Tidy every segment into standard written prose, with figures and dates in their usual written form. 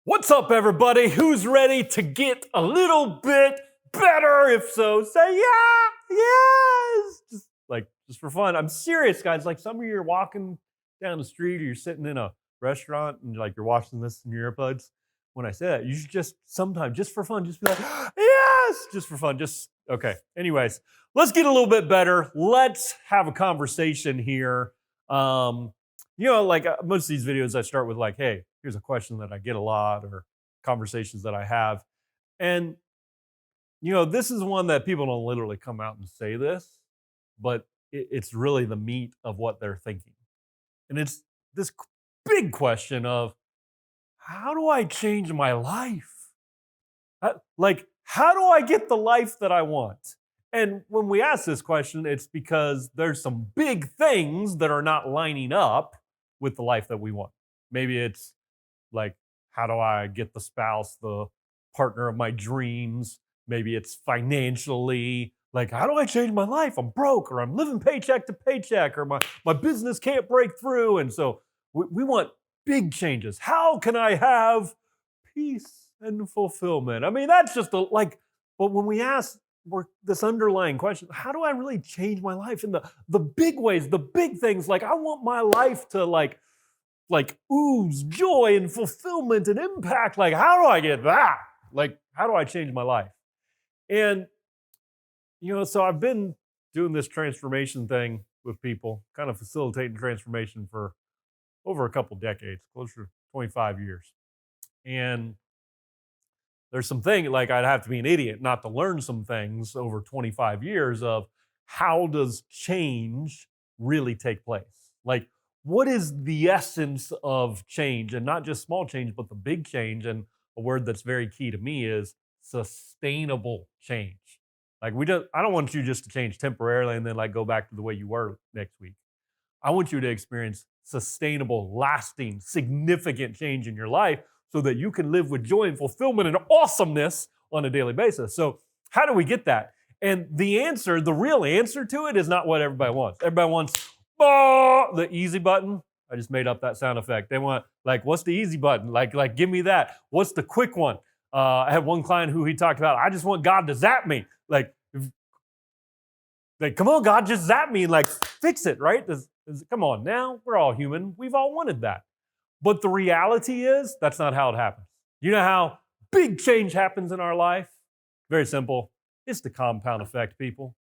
What's up, everybody? Who's ready to get a little bit better? If so, say yeah, yes. Just for fun. I'm serious, guys. Like some of you are walking down the street or you're sitting in a restaurant and you're watching this in your earbuds. When I say that, you should just sometimes, just for fun, just be like, yes, just for fun. Just okay. Anyways, let's get a little bit better. Let's have a conversation here. Most of these videos, I start with like, hey, here's a question that I get a lot or conversations that I have. And, this is one that people don't literally come out and say this, but it's really the meat of what they're thinking. And it's this big question of how do I change my life? How do I get the life that I want? And when we ask this question, it's because there's some big things that are not lining up with the life that we want. Maybe it's like, how do I get the spouse, the partner of my dreams? Maybe it's financially, like, how do I change my life? I'm broke, or I'm living paycheck to paycheck, or my business can't break through. And so we want big changes. How can I have peace and fulfillment? I mean, that's just but when we ask this underlying question, how do I really change my life in the big ways, the big things? Like, I want my life to like ooze joy and fulfillment and impact. Like, how do I get that? Like, how do I change my life? And, so I've been doing this transformation thing with people, kind of facilitating transformation for over a couple decades, closer to 25 years. And there's some things, like I'd have to be an idiot not to learn some things over 25 years of how does change really take place? Like, what is the essence of change? And not just small change, but the big change. And a word that's very key to me is sustainable change. Like, I don't want you just to change temporarily and then go back to the way you were next week. I want you to experience sustainable, lasting, significant change in your life so that you can live with joy and fulfillment and awesomeness on a daily basis. So how do we get that? And the real answer to it is not what everybody wants. Everybody wants the easy button. I just made up that sound effect. They want, what's the easy button? Like, give me that. What's the quick one? I had one client who he talked about, I just want God to zap me. Come on, God, just zap me and fix it, right? Come on now, we're all human. We've all wanted that. But the reality is that's not how it happens. You know how big change happens in our life? Very simple. It's the compound effect, people.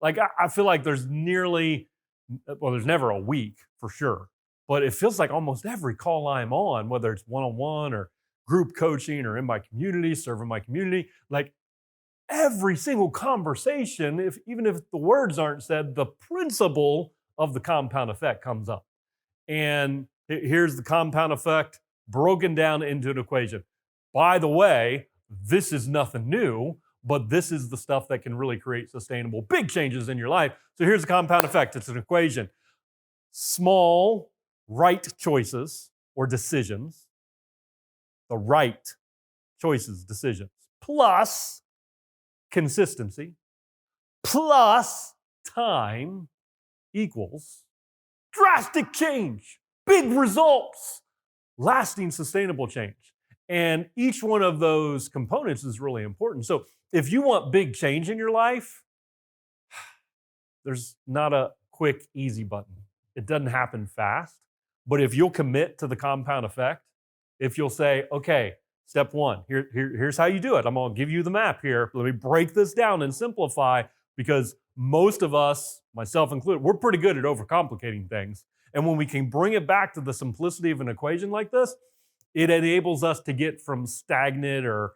I feel like there's never a week for sure, but it feels like almost every call I'm on, whether it's one-on-one or group coaching or in my community, serving my community, every single conversation, even if the words aren't said, the principle of the compound effect comes up. And here's the compound effect broken down into an equation. By the way, this is nothing new, but this is the stuff that can really create sustainable big changes in your life. So here's the compound effect. It's an equation. Small right choices or decisions, the right choices, decisions, plus consistency, plus time equals drastic change, big results, lasting sustainable change. And each one of those components is really important. So if you want big change in your life, there's not a quick, easy button. It doesn't happen fast. But if you'll commit to the compound effect, if you'll say, okay, step one, here's how you do it. I'm going to give you the map here. Let me break this down and simplify, because most of us, myself included, we're pretty good at overcomplicating things. And when we can bring it back to the simplicity of an equation like this, it enables us to get from stagnant or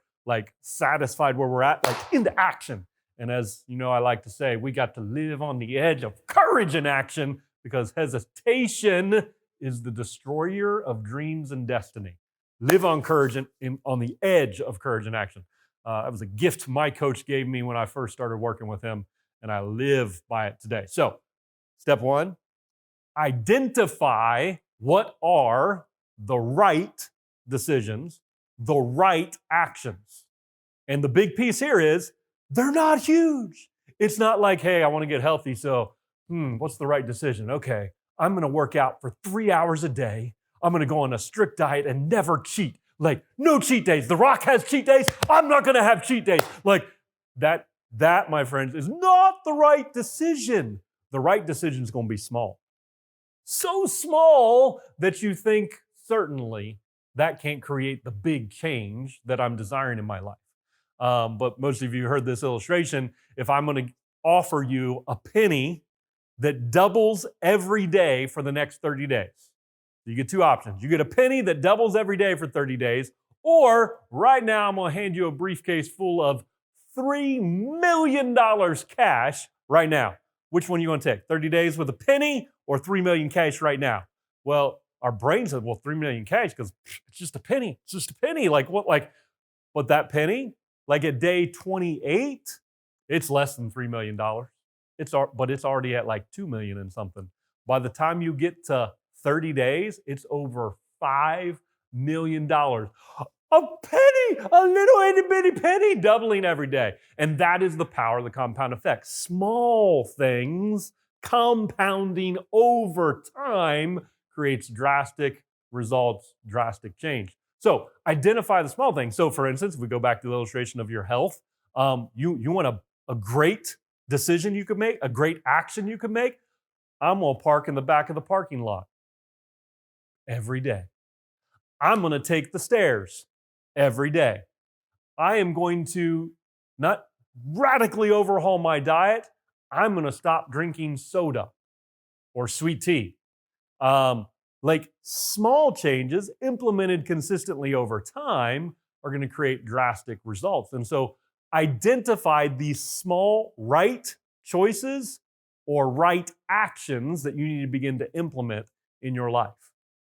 satisfied where we're at, into action. And as you know, I like to say, we got to live on the edge of courage and action, because hesitation is the destroyer of dreams and destiny. Live on courage and on the edge of courage and action. That was a gift my coach gave me when I first started working with him, and I live by it today. So, step one, identify what are the right decisions, the right actions. And the big piece here is they're not huge. It's not like, hey, I want to get healthy, so what's the right decision? Okay, I'm going to work out for 3 hours a day. I'm going to go on a strict diet and never cheat. Like, no cheat days. The Rock has cheat days. I'm not going to have cheat days. Like, that, my friends, is not the right decision. The right decision is going to be small. So small that you think, certainly, that can't create the big change that I'm desiring in my life. But most of you heard this illustration. If I'm going to offer you a penny that doubles every day for the next 30 days, you get two options. You get a penny that doubles every day for 30 days, or right now I'm going to hand you a briefcase full of $3 million cash right now. Which one are you going to take? 30 days with a penny or 3 million cash right now? Well, our brain said, well, 3 million cash because it's just a penny. It's just a penny. Like what? But that penny, like at day 28, it's less than $3 million. But it's already at like 2 million and something. By the time you get to 30 days, it's over $5 million. A penny, a little itty bitty penny, doubling every day. And that is the power of the compound effect. Small things compounding over time creates drastic results, drastic change. So identify the small things. So for instance, if we go back to the illustration of your health, you want a great decision you could make, a great action you could make. I'm going to park in the back of the parking lot every day. I'm going to take the stairs every day. I am going to not radically overhaul my diet. I'm going to stop drinking soda or sweet tea. Like small changes implemented consistently over time are going to create drastic results. And so identify these small right choices or right actions that you need to begin to implement in your life.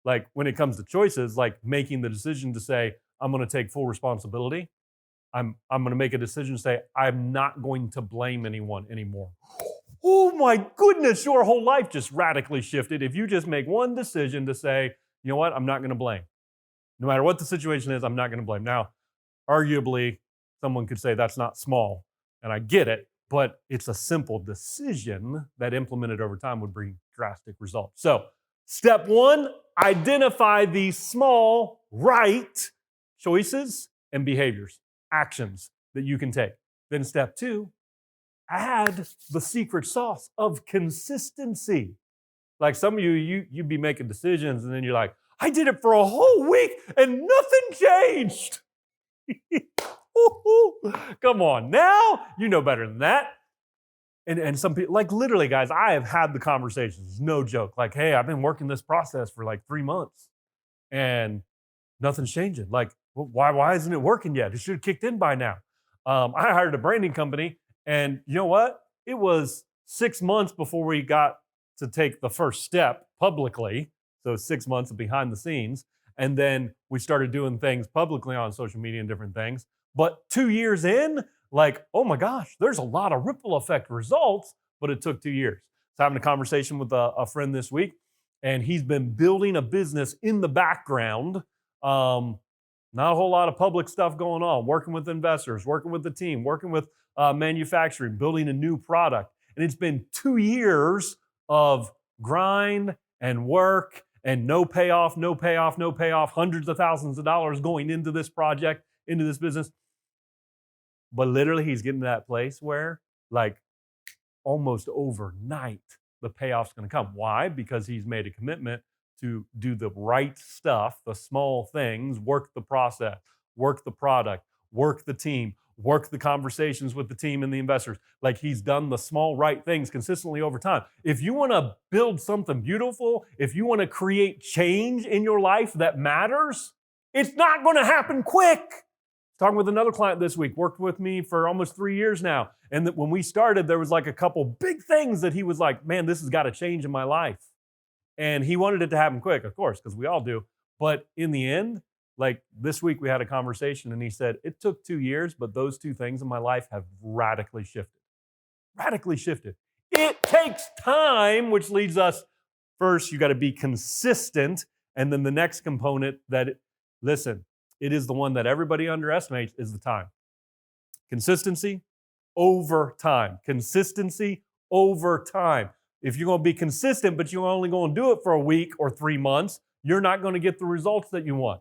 Like when it comes to choices, like making the decision to say, I'm going to take full responsibility. I'm going to make a decision to say, I'm not going to blame anyone anymore. Oh my goodness, your whole life just radically shifted if you just make one decision to say, you know what, I'm not going to blame. No matter what the situation is, I'm not going to blame. Now, arguably, someone could say that's not small, and I get it, but it's a simple decision that implemented over time would bring drastic results. So, step one, identify the small, right choices and behaviors, actions that you can take. Then step two, add the secret sauce of consistency. Like some of you'd be making decisions and then you're like, I did it for a whole week and nothing changed. Come on, now you know better than that. And some people, like literally, guys, I have had the conversations, no joke. Like, hey, I've been working this process for like 3 months and nothing's changing. Like, why isn't it working yet? It should have kicked in by now. I hired a branding company, and you know what? It was 6 months before we got to take the first step publicly. So 6 months of behind the scenes. And then we started doing things publicly on social media and different things. But 2 years in, like, oh my gosh, there's a lot of ripple effect results, but it took 2 years. So having a conversation with a friend this week, and he's been building a business in the background. Not a whole lot of public stuff going on, working with investors, working with the team, working with manufacturing, building a new product. And it's been 2 years of grind and work and no payoff, hundreds of thousands of dollars going into this project, into this business. But literally he's getting to that place where like almost overnight, the payoff's going to come. Why? Because he's made a commitment to do the right stuff, the small things, work the process, work the product, work the team, work the conversations with the team and the investors. Like he's done the small right things consistently over time. If you want to build something beautiful, if you want to create change in your life that matters, it's not going to happen quick. Talking with another client this week, worked with me for almost 3 years now. And when we started, there was like a couple big things that he was like, man, this has got to change in my life. And he wanted it to happen quick, of course, because we all do. But in the end, like this week we had a conversation and he said, it took 2 years, but those two things in my life have radically shifted. Radically shifted. It takes time, which leads us, first, you got to be consistent. And then the next component listen, it is the one that everybody underestimates is the time. Consistency over time. Consistency over time. If you're going to be consistent, but you're only going to do it for a week or 3 months, you're not going to get the results that you want.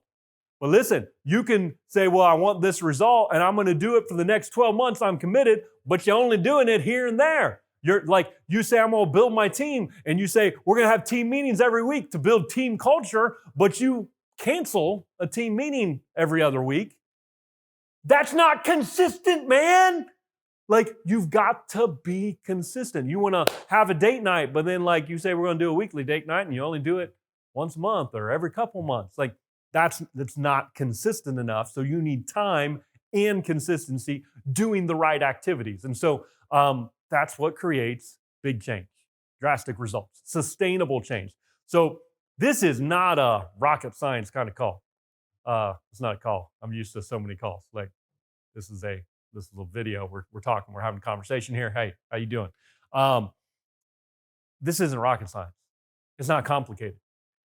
But listen, you can say, well, I want this result and I'm going to do it for the next 12 months. I'm committed, but you're only doing it here and there. You're like, you say, I'm going to build my team. And you say, we're going to have team meetings every week to build team culture, but you cancel a team meeting every other week. That's not consistent, man. Like, you've got to be consistent. You want to have a date night, but then like you say, we're going to do a weekly date night and you only do it once a month or every couple months. Like, that's not consistent enough. So you need time and consistency doing the right activities. And so that's what creates big change, drastic results, sustainable change. So this is not a rocket science kind of call. It's not a call. I'm used to so many calls. Like, this is a video. We're talking. We're having a conversation here. Hey, how you doing? This isn't rocket science. It's not complicated.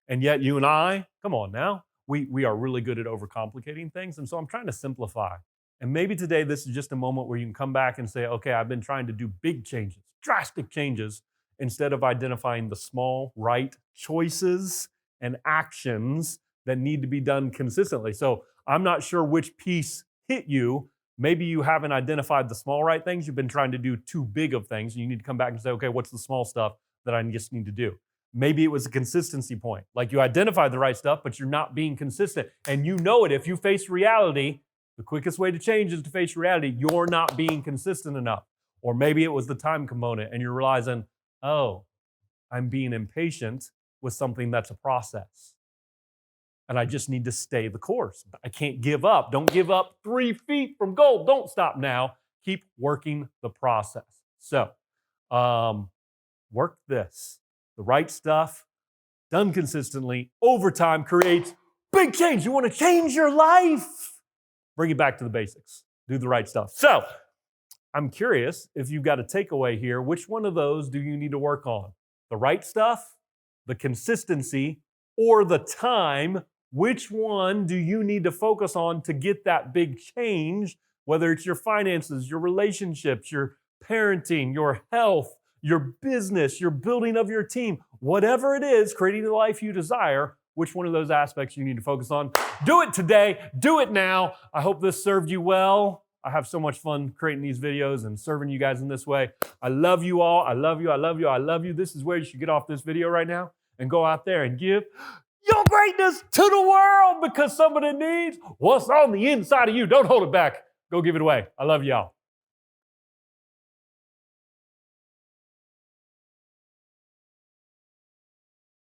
And yet you and I, come on now, we are really good at overcomplicating things. And so I'm trying to simplify. And maybe today this is just a moment where you can come back and say, okay, I've been trying to do big changes, drastic changes, instead of identifying the small, right choices and actions that need to be done consistently. So I'm not sure which piece hit you. Maybe you haven't identified the small right things. You've been trying to do too big of things. And you need to come back and say, okay, what's the small stuff that I just need to do? Maybe it was a consistency point. Like, you identified the right stuff, but you're not being consistent. And you know it. If you face reality, the quickest way to change is to face reality. You're not being consistent enough. Or maybe it was the time component and you're realizing, oh, I'm being impatient with something that's a process. And I just need to stay the course. I can't give up. Don't give up 3 feet from goal. Don't stop now. Keep working the process. So, work this. The right stuff, done consistently, over time, creates big change. You want to change your life? Bring it back to the basics. Do the right stuff. So, I'm curious if you've got a takeaway here. Which one of those do you need to work on? The right stuff, the consistency, or the time? Which one do you need to focus on to get that big change? Whether it's your finances, your relationships, your parenting, your health, your business, your building of your team, whatever it is, creating the life you desire, which one of those aspects you need to focus on? Do it today. Do it now. I hope this served you well. I have so much fun creating these videos and serving you guys in this way. I love you all. I love you. I love you. I love you. This is where you should get off this video right now and go out there and give your greatness to the world, because somebody needs what's on the inside of you. Don't hold it back. Go give it away. I love y'all.